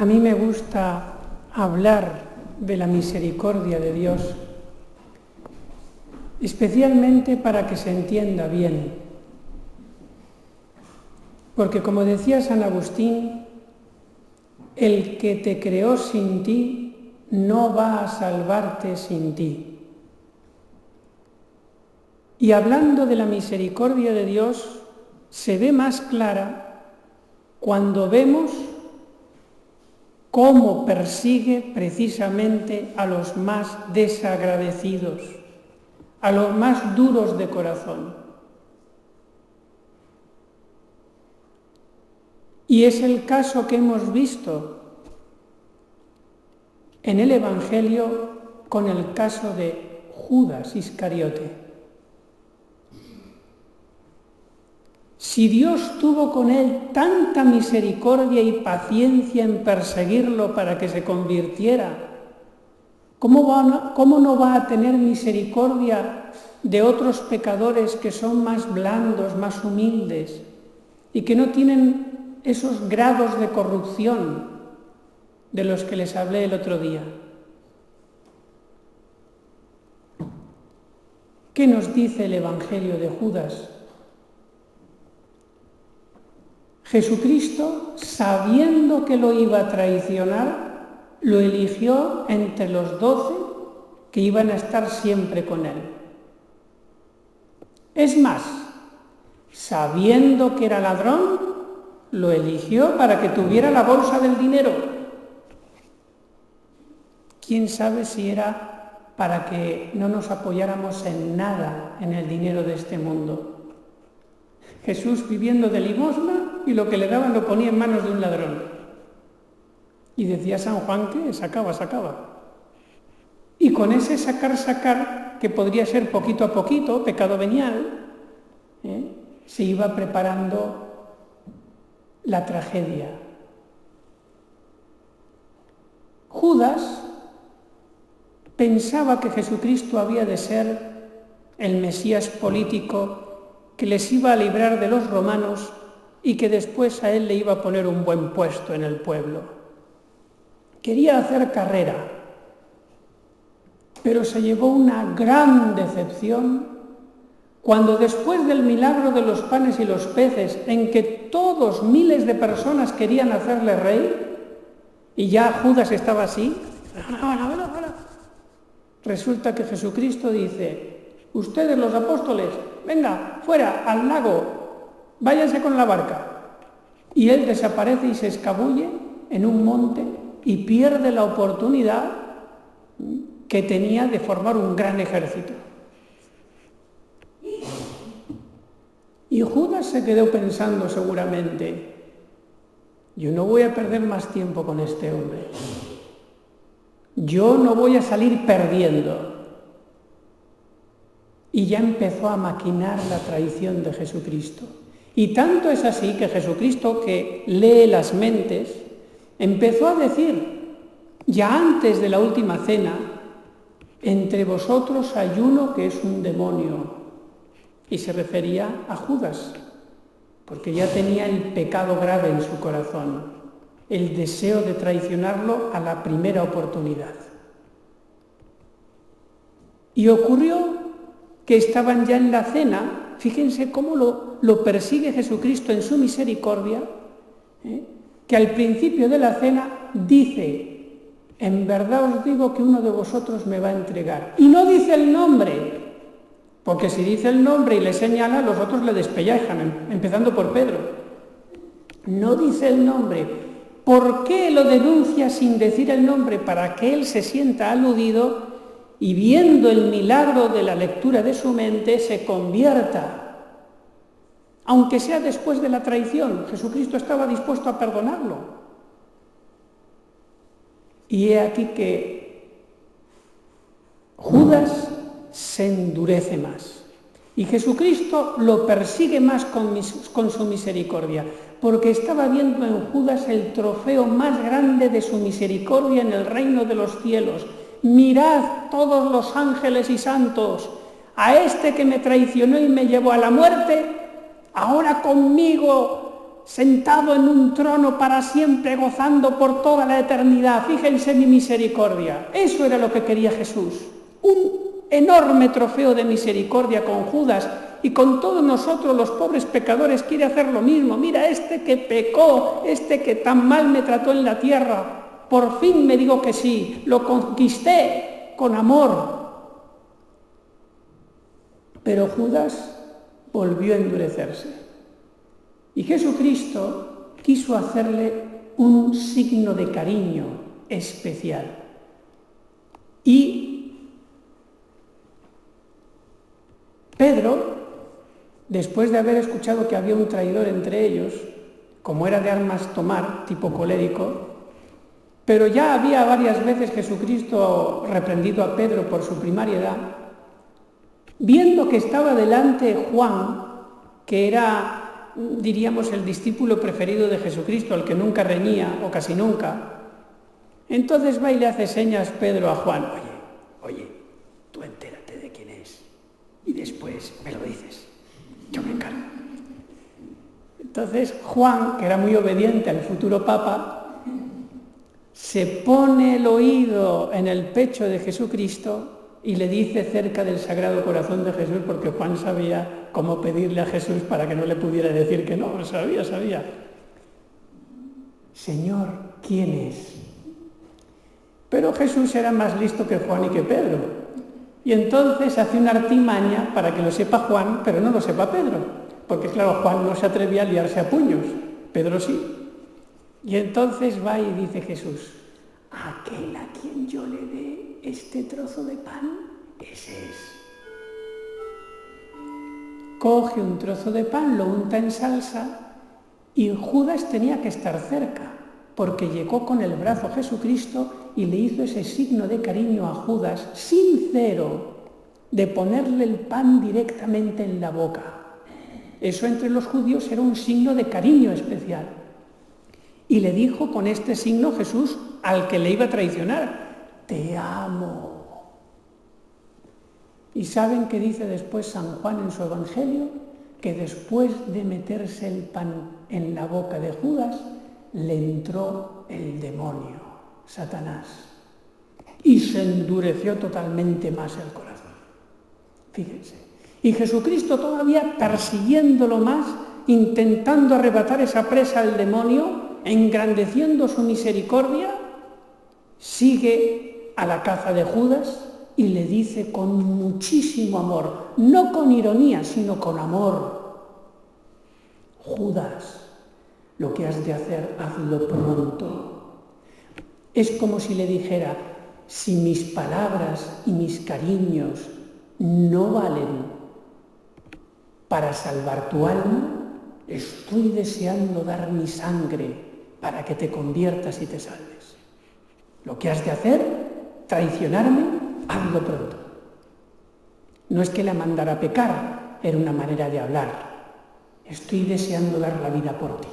A mí me gusta hablar de la misericordia de Dios, especialmente para que se entienda bien. Porque como decía San Agustín, el que te creó sin ti no va a salvarte sin ti. Y hablando de la misericordia de Dios, se ve más clara cuando vemos cómo persigue precisamente a los más desagradecidos, a los más duros de corazón. Y es el caso que hemos visto en el Evangelio con el caso de Judas Iscariote. Si Dios tuvo con él tanta misericordia y paciencia en perseguirlo para que se convirtiera, ¿cómo no va a tener misericordia de otros pecadores que son más blandos, más humildes y que no tienen esos grados de corrupción de los que les hablé el otro día? ¿Qué nos dice el Evangelio de Judas? Jesucristo, sabiendo que lo iba a traicionar, lo eligió entre los 12 que iban a estar siempre con él. Es más, sabiendo que era ladrón, lo eligió para que tuviera la bolsa del dinero. ¿Quién sabe si era para que no nos apoyáramos en nada en el dinero de este mundo? Jesús viviendo de limosna y lo que le daban lo ponía en manos de un ladrón. Y decía San Juan que sacaba. Y con ese sacar, que podría ser poquito a poquito, pecado venial, se iba preparando la tragedia. Judas pensaba que Jesucristo había de ser el Mesías político que les iba a librar de los romanos y que después a él le iba a poner un buen puesto en el pueblo. Quería hacer carrera, pero se llevó una gran decepción cuando después del milagro de los panes y los peces, en que todos, miles de personas querían hacerle rey, y ya Judas estaba así, resulta que Jesucristo dice: ustedes los apóstoles, venga, fuera, al lago, váyanse con la barca. Y él desaparece y se escabulle en un monte y pierde la oportunidad que tenía de formar un gran ejército. Y Judas se quedó pensando seguramente: yo no voy a perder más tiempo con este hombre. Yo no voy a salir perdiendo. Y ya empezó a maquinar la traición de Jesucristo. Y tanto es así que Jesucristo, que lee las mentes, empezó a decir, ya antes de la última cena: entre vosotros hay uno que es un demonio. Y se refería a Judas, porque ya tenía el pecado grave en su corazón, el deseo de traicionarlo a la primera oportunidad. Y ocurrió que estaban ya en la cena. Fíjense cómo lo persigue Jesucristo en su misericordia, que al principio de la cena dice: en verdad os digo que uno de vosotros me va a entregar. Y no dice el nombre, porque si dice el nombre y le señala, los otros le despellejan, empezando por Pedro. No dice el nombre. ¿Por qué lo denuncia sin decir el nombre? Para que él se sienta aludido y, viendo el milagro de la lectura de su mente, se convierta. Aunque sea después de la traición, Jesucristo estaba dispuesto a perdonarlo. Y he aquí que Judas se endurece más. Y Jesucristo lo persigue más con su misericordia, porque estaba viendo en Judas el trofeo más grande de su misericordia en el reino de los cielos. Mirad todos los ángeles y santos, a este que me traicionó y me llevó a la muerte, ahora conmigo sentado en un trono para siempre, gozando por toda la eternidad. Fíjense mi misericordia. Eso era lo que quería Jesús. Un enorme trofeo de misericordia con Judas y con todos nosotros los pobres pecadores quiere hacer lo mismo. Mira, este que pecó, este que tan mal me trató en la tierra, por fin me digo que sí, lo conquisté con amor. Pero Judas volvió a endurecerse. Y Jesucristo quiso hacerle un signo de cariño especial. Y Pedro, después de haber escuchado que había un traidor entre ellos, como era de armas tomar, tipo colérico, pero ya había varias veces Jesucristo reprendido a Pedro por su primariedad, viendo que estaba delante Juan, que era, diríamos, el discípulo preferido de Jesucristo, al que nunca reñía, o casi nunca, entonces va y le hace señas Pedro a Juan: oye, tú entérate de quién es, y después me lo dices, yo me encargo. Entonces Juan, que era muy obediente al futuro Papa, se pone el oído en el pecho de Jesucristo y le dice cerca del Sagrado Corazón de Jesús, porque Juan sabía cómo pedirle a Jesús para que no le pudiera decir que no, sabía. Señor, ¿quién es? Pero Jesús era más listo que Juan y que Pedro. Y entonces hace una artimaña para que lo sepa Juan, pero no lo sepa Pedro. Porque claro, Juan no se atrevía a liarse a puños, Pedro sí. Y entonces va y dice Jesús: aquel a quien yo le dé este trozo de pan, ese es. Coge un trozo de pan, lo unta en salsa, y Judas tenía que estar cerca, porque llegó con el brazo a Jesucristo y le hizo ese signo de cariño a Judas, sincero, de ponerle el pan directamente en la boca. Eso entre los judíos era un signo de cariño especial. Y le dijo con este signo Jesús al que le iba a traicionar: te amo. ¿Y saben qué dice después San Juan en su Evangelio? Que después de meterse el pan en la boca de Judas, le entró el demonio, Satanás, y se endureció totalmente más el corazón. Fíjense. Y Jesucristo, todavía persiguiéndolo más, intentando arrebatar esa presa al demonio, engrandeciendo su misericordia, sigue a la caza de Judas y le dice con muchísimo amor, no con ironía, sino con amor: Judas, lo que has de hacer, hazlo pronto. Es como si le dijera: si mis palabras y mis cariños no valen para salvar tu alma, estoy deseando dar mi sangre para que te conviertas y te salves. Lo que has de hacer, traicionarme, hazlo pronto. No es que la mandara a pecar, era una manera de hablar. Estoy deseando dar la vida por ti.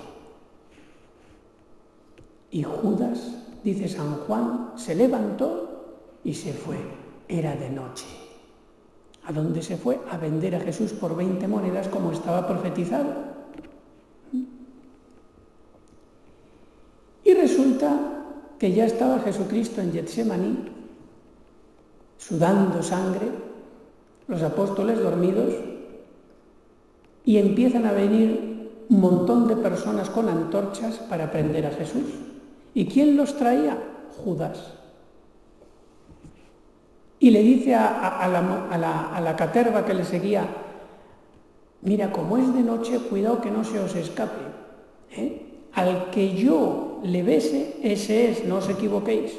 Y Judas, dice San Juan, se levantó y se fue. Era de noche. ¿A dónde se fue? A vender a Jesús por 20 monedas, como estaba profetizado. Y resulta que ya estaba Jesucristo en Getsemaní, sudando sangre, los apóstoles dormidos, y empiezan a venir un montón de personas con antorchas para prender a Jesús. ¿Y quién los traía? Judas. Y le dice a la caterva que le seguía: mira, como es de noche, cuidado que no se os escape. Al que yo le bese, ese es, no os equivoquéis.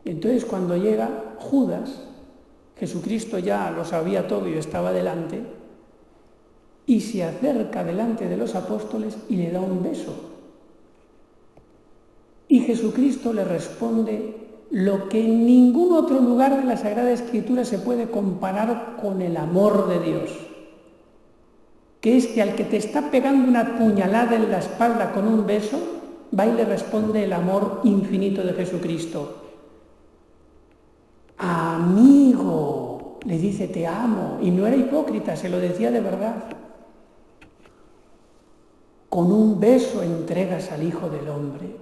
Entonces, cuando llega Judas, Jesucristo ya lo sabía todo y estaba delante, y se acerca delante de los apóstoles y le da un beso. Y Jesucristo le responde lo que en ningún otro lugar de la Sagrada Escritura se puede comparar con el amor de Dios, que es que al que te está pegando una puñalada en la espalda con un beso, va y le responde el amor infinito de Jesucristo. Amigo, le dice: te amo, y no era hipócrita, se lo decía de verdad. con un beso entregas al Hijo del Hombre.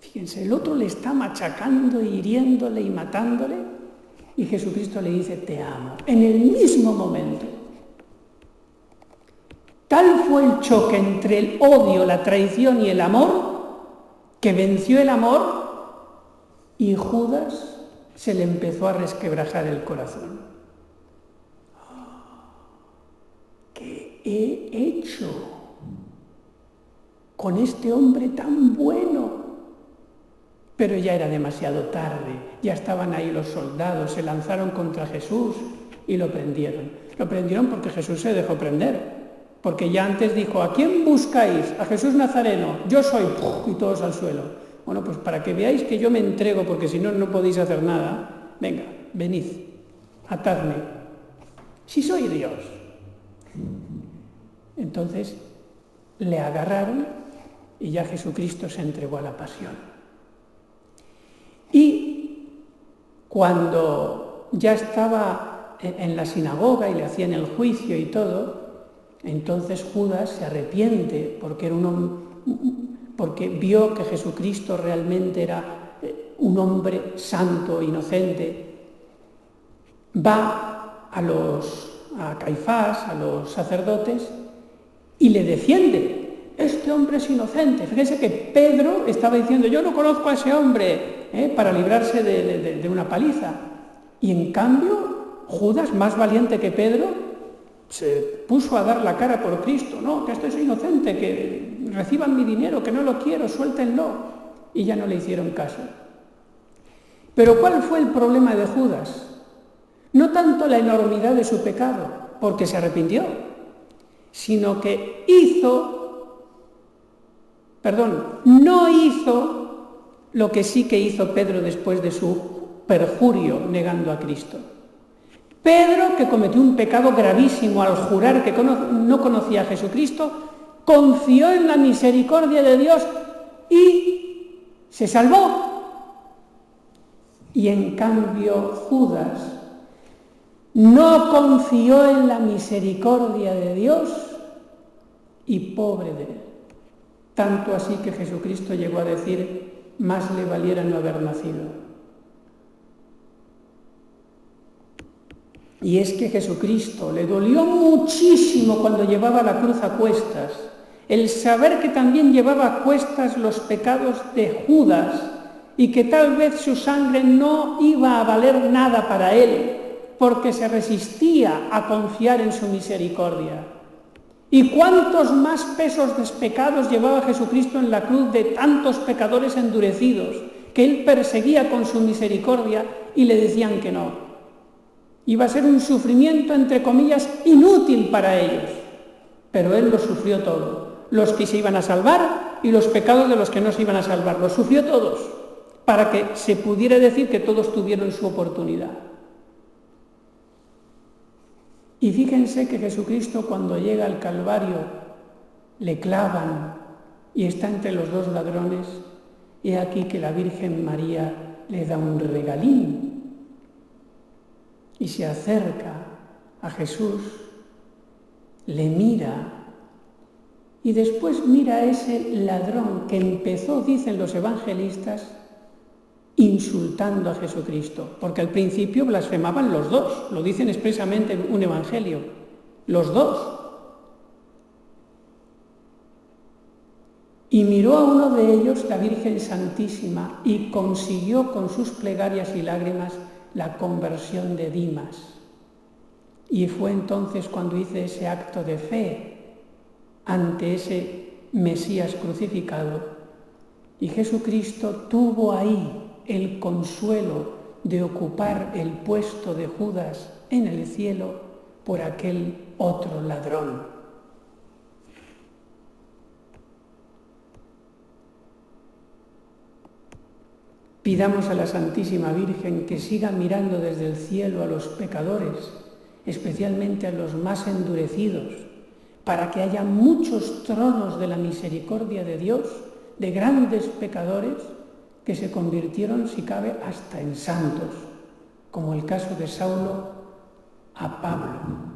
Fíjense, el otro le está machacando, hiriéndole y matándole, y Jesucristo le dice, te amo, en el mismo momento. Tal fue el choque entre el odio, la traición y el amor, que venció el amor y Judas se le empezó a resquebrajar el corazón. ¿Qué he hecho con este hombre tan bueno? Pero ya era demasiado tarde, ya estaban ahí los soldados, se lanzaron contra Jesús y lo prendieron. Lo prendieron porque Jesús se dejó prender. Porque ya antes dijo, ¿a quién buscáis? A Jesús Nazareno, yo soy, y todos al suelo. Bueno, pues para que veáis que yo me entrego, porque si no, no podéis hacer nada, venga, venid, atadme. Si soy Dios. Entonces, le agarraron y ya Jesucristo se entregó a la pasión. Y cuando ya estaba en la sinagoga y le hacían el juicio y todo, entonces Judas se arrepiente porque vio que Jesucristo realmente era un hombre santo, inocente. Va a Caifás, a los sacerdotes, y le defiende. Este hombre es inocente. Fíjense que Pedro estaba diciendo, yo no conozco a ese hombre, para librarse de una paliza. Y en cambio, Judas, más valiente que Pedro, se puso a dar la cara por Cristo. No, que esto es inocente, que reciban mi dinero, que no lo quiero, suéltenlo. Y ya no le hicieron caso. Pero ¿cuál fue el problema de Judas? No tanto la enormidad de su pecado, porque se arrepintió, sino que no hizo lo que sí que hizo Pedro después de su perjurio negando a Cristo. Pedro, que cometió un pecado gravísimo al jurar que no conocía a Jesucristo, confió en la misericordia de Dios y se salvó. Y en cambio Judas no confió en la misericordia de Dios y pobre de él. Tanto así que Jesucristo llegó a decir, más le valiera no haber nacido. Y es que Jesucristo le dolió muchísimo cuando llevaba la cruz a cuestas, el saber que también llevaba a cuestas los pecados de Judas y que tal vez su sangre no iba a valer nada para él, porque se resistía a confiar en su misericordia. ¿Y cuántos más pesos de pecados llevaba Jesucristo en la cruz de tantos pecadores endurecidos que él perseguía con su misericordia y le decían que no? Iba a ser un sufrimiento, entre comillas, inútil para ellos, pero él lo sufrió todo. Los que se iban a salvar y los pecados de los que no se iban a salvar, los sufrió todos, para que se pudiera decir que todos tuvieron su oportunidad. Y fíjense que Jesucristo, cuando llega al Calvario, le clavan y está entre los dos ladrones. He aquí que la Virgen María le da un regalín y se acerca a Jesús, le mira y después mira a ese ladrón que empezó, dicen los evangelistas, insultando a Jesucristo, porque al principio blasfemaban los dos, lo dicen expresamente en un evangelio, los dos. Y miró a uno de ellos, la Virgen Santísima, y consiguió con sus plegarias y lágrimas la conversión de Dimas. Y fue entonces cuando hice ese acto de fe ante ese Mesías crucificado, y Jesucristo tuvo ahí el consuelo de ocupar el puesto de Judas en el cielo por aquel otro ladrón. Pidamos a la Santísima Virgen que siga mirando desde el cielo a los pecadores, especialmente a los más endurecidos, para que haya muchos tronos de la misericordia de Dios, de grandes pecadores, que se convirtieron, si cabe, hasta en santos, como el caso de Saulo a Pablo.